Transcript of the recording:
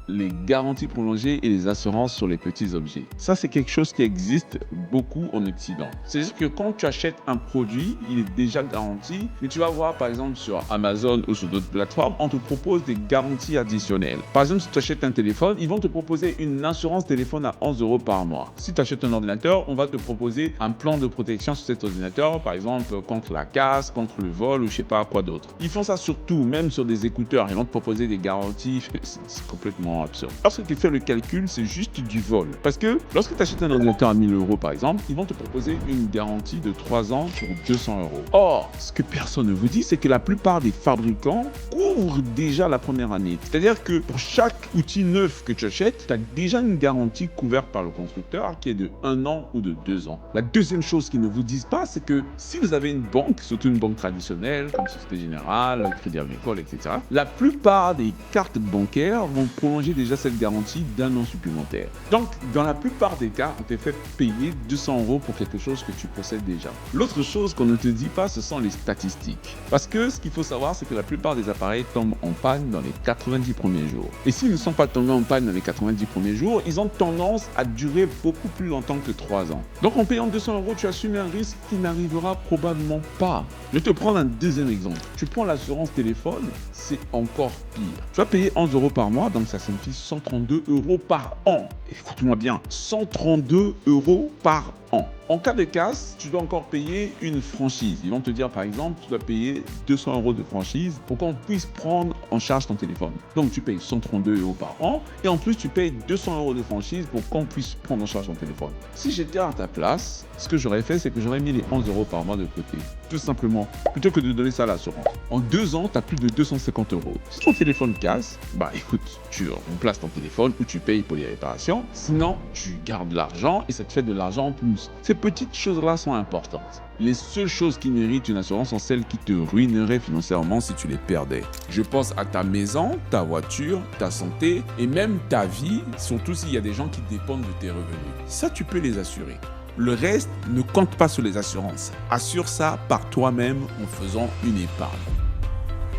les garanties prolongées et les assurances sur les petits objets. Ça, c'est quelque chose qui existe beaucoup en Occident. C'est-à-dire que quand tu achètes un produit, il est déjà garanti, mais tu vas voir par exemple sur Amazon ou sur d'autres plateformes, on te propose des garanties additionnelles. Par exemple, si tu achètes un téléphone, ils vont te proposer une assurance téléphone à 11 € par mois. Si tu achètes un ordinateur, on va te proposer un plan de protection sur cet ordinateur, par exemple contre la casse, contre le vol ou je sais pas quoi d'autre. Ils font ça surtout, même sur des écouteurs, ils vont te proposer des garanties, c'est complètement absurde. Lorsque tu fais le calcul, c'est juste du vol. Parce que lorsque tu achètes un ordinateur à 1000 € par exemple, ils vont te proposer une garantie de 3 ans sur 200 €. Or, ce que personne ne vous dit, c'est que la plupart des fabricants couvrent déjà la première année. C'est-à-dire que pour chaque outil neuf que tu achètes, tu as déjà une garantie couverte par le constructeur qui est de 1 an ou de 2 ans. La deuxième chose qu'ils ne vous disent pas, c'est que si vous avez une banque, surtout une banque traditionnelle, comme Société Générale, Crédit Agricole, etc., la plupart des cartes bancaires vont prolonger déjà cette garantie d'1 an supplémentaire. Donc, dans la plupart des cas, on te fait payer 200 € pour quelque chose que tu possèdes déjà. L'autre chose qu'on ne te dit pas, ce sont les statistiques. Parce que ce qu'il faut savoir, c'est que la plupart des appareils tombent en panne dans les 90 premiers jours. Et s'ils ne sont pas tombés en panne dans les 90 premiers jours, ils ont tendance à durer beaucoup plus longtemps que 3 ans. Donc en payant 200 €, tu assumes un risque qui n'arrivera probablement pas. Je vais te prendre un deuxième exemple. Tu prends l'assurance téléphone, c'est encore pire. Tu vas payer 11 € par mois, donc ça signifie 132 € par an. Écoute-moi bien, 132 € par an. En cas de casse, tu dois encore payer une franchise. Ils vont te dire par exemple, tu dois payer 200 € de franchise pour qu'on puisse prendre en charge ton téléphone. Donc tu payes 132 € par an et en plus tu payes 200 € de franchise pour qu'on puisse prendre en charge ton téléphone. Si j'étais à ta place, ce que j'aurais fait, c'est que j'aurais mis les 11 € par mois de côté. Tout simplement, plutôt que de donner ça à l'assurance. En 2 ans, tu as plus de 250 €. Si ton téléphone casse, bah écoute, tu remplaces ton téléphone ou tu payes pour les réparations. Sinon, tu gardes l'argent et ça te fait de l'argent en plus. Ces petites choses-là sont importantes. Les seules choses qui méritent une assurance sont celles qui te ruineraient financièrement si tu les perdais. Je pense à ta maison, ta voiture, ta santé et même ta vie, surtout s'il y a des gens qui dépendent de tes revenus. Ça, tu peux les assurer. Le reste ne compte pas sur les assurances. Assure ça par toi-même en faisant une épargne.